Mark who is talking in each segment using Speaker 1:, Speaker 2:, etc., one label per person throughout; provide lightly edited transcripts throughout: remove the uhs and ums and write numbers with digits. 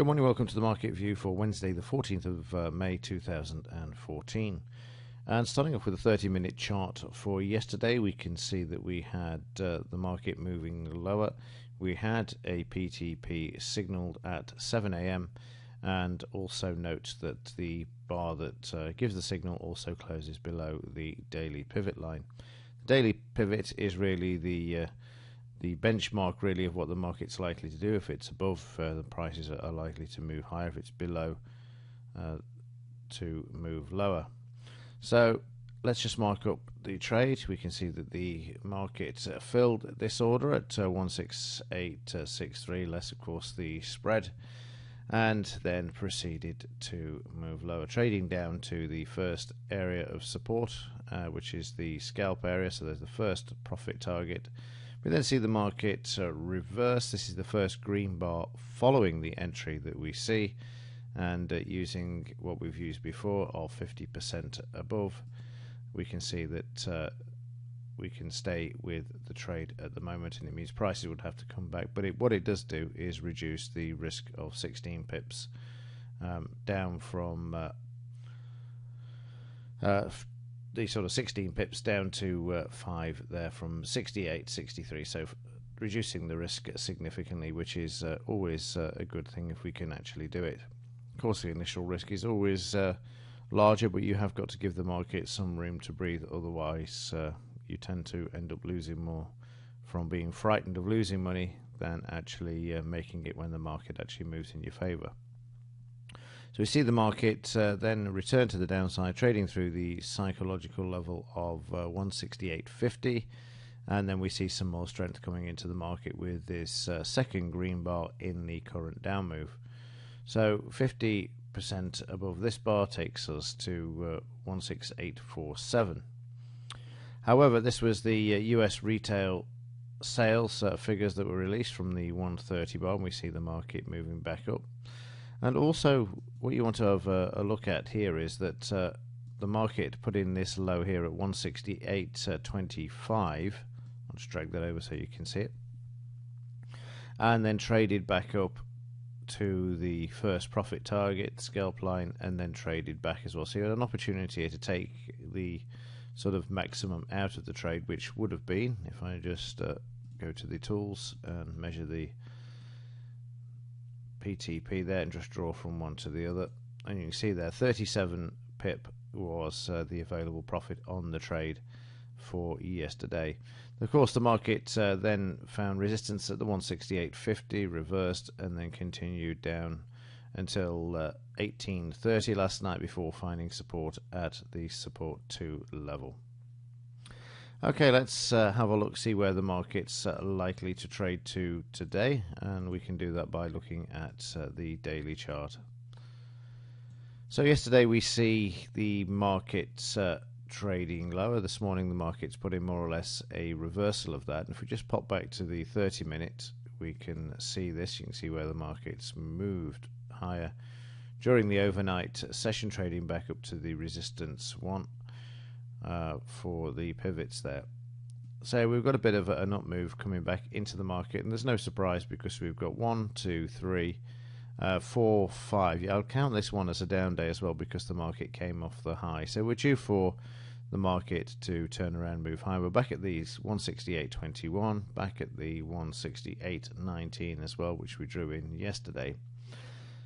Speaker 1: Good morning, welcome to the market view for Wednesday the 14th of May 2014. And starting off with a 30-minute chart for yesterday, we can see that we had the market moving lower. We had a PTP signaled at 7 a.m. and also note that the bar that gives the signal also closes below the daily pivot line. The daily pivot is really the benchmark really of what the market's likely to do. If it's above, the prices are likely to move higher. If it's below, to move lower. So let's just mark up the trade. We can see that the market filled this order at 168.63, less of course the spread, and then proceeded to move lower, trading down to the first area of support, which is the scalp area. So there's the first profit target. We then see the market reverse. This is the first green bar following the entry that we see, and using what we've used before of 50% above, we can see that we can stay with the trade at the moment, and it means prices would have to come back, but what it does do is reduce the risk of 16 pips down from the sort of 16 pips down to 5 there, from 68, 63, so reducing the risk significantly, which is always a good thing if we can actually do it. Of course, the initial risk is always larger, but you have got to give the market some room to breathe, otherwise you tend to end up losing more from being frightened of losing money than actually making it when the market actually moves in your favour. So we see the market then return to the downside, trading through the psychological level of 168.50, and then we see some more strength coming into the market with this second green bar in the current down move. So 50% above this bar takes us to 168.47. However, this was the US retail sales figures that were released from the 130 bar, and we see the market moving back up. And also, what you want to have a look at here is that the market put in this low here at 168.25. I'll just drag that over so you can see it. And then traded back up to the first profit target, scalp line, and then traded back as well. So you had an opportunity here to take the sort of maximum out of the trade, which would have been, if I just go to the tools and measure the PTP there and just draw from one to the other, and you can see there 37 pip was the available profit on the trade for yesterday. Of course, the market then found resistance at the 168.50, reversed, and then continued down until 18.30 last night before finding support at the support 2 level. Okay, let's have a look, see where the market's likely to trade to today, and we can do that by looking at the daily chart. So yesterday we see the market trading lower. This morning the market's put in more or less a reversal of that, and if we just pop back to the 30-minute, we can see this. You can see where the market's moved higher during the overnight session, trading back up to the resistance 1 for the pivots there. So we've got a bit of an up move coming back into the market, and there's no surprise because we've got 1, 2, 3, 4, 5. Yeah, I'll count this one as a down day as well because the market came off the high. So we're due for the market to turn around and move higher. We're back at these 168.21, back at the 168.19 as well, which we drew in yesterday.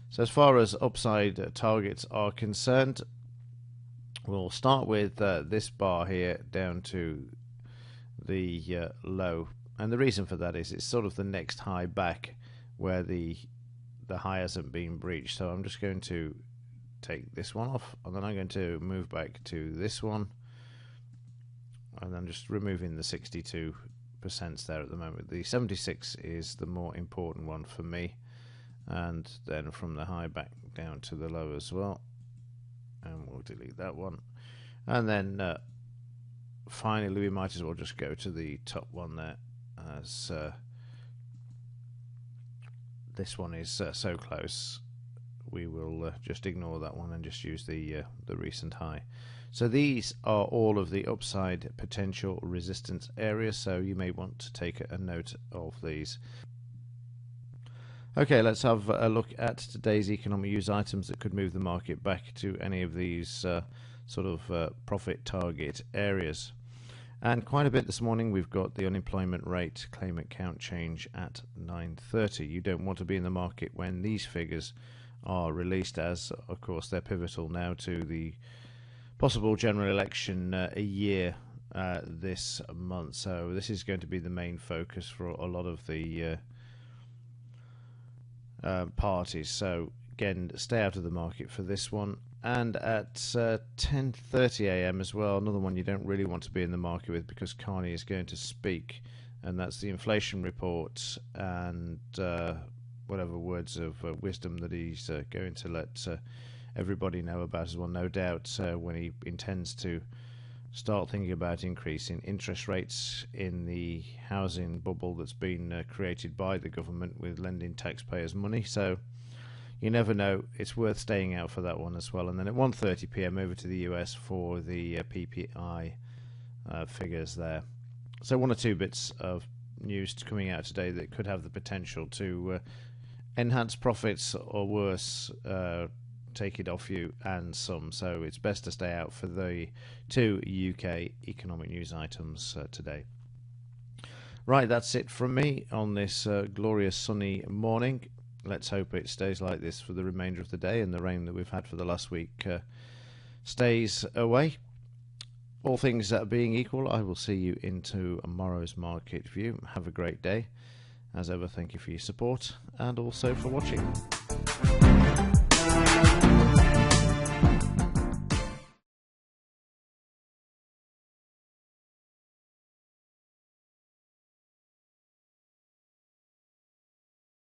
Speaker 1: So as far as upside targets are concerned, we'll start with this bar here down to the low, and the reason for that is it's sort of the next high back where the high hasn't been breached. So I'm just going to take this one off, and then I'm going to move back to this one, and I'm just removing the 62% there at the moment. The 76 is the more important one for me, and then from the high back down to the low as well, and we'll delete that one. And then finally we might as well just go to the top one there, as this one is so close. We will just ignore that one and just use the recent high. So these are all of the upside potential resistance areas, so you may want to take a note of these. Okay, let's have a look at today's economic news items that could move the market back to any of these profit target areas. And quite a bit this morning. We've got the unemployment rate claimant count change at 9:30. You don't want to be in the market when these figures are released, as of course they're pivotal now to the possible general election a year this month. So this is going to be the main focus for a lot of the parties. So again, stay out of the market for this one. And at 10:30 a.m. as well, another one you don't really want to be in the market with, because Carney is going to speak, and that's the inflation report and whatever words of wisdom that he's going to let everybody know about as well. No doubt when he intends to start thinking about increasing interest rates in the housing bubble that's been created by the government with lending taxpayers money. So you never know. It's worth staying out for that one as well. And then at 1:30 p.m. over to the US for the PPI figures there. So one or two bits of news coming out today that could have the potential to enhance profits, or worse, take it off you and some. So it's best to stay out for the two UK economic news items today. Right, that's it from me on this glorious sunny morning. Let's hope it stays like this for the remainder of the day, and the rain that we've had for the last week stays away. All things being equal, I will see you into tomorrow's market view. Have a great day. As ever, thank you for your support and also for watching.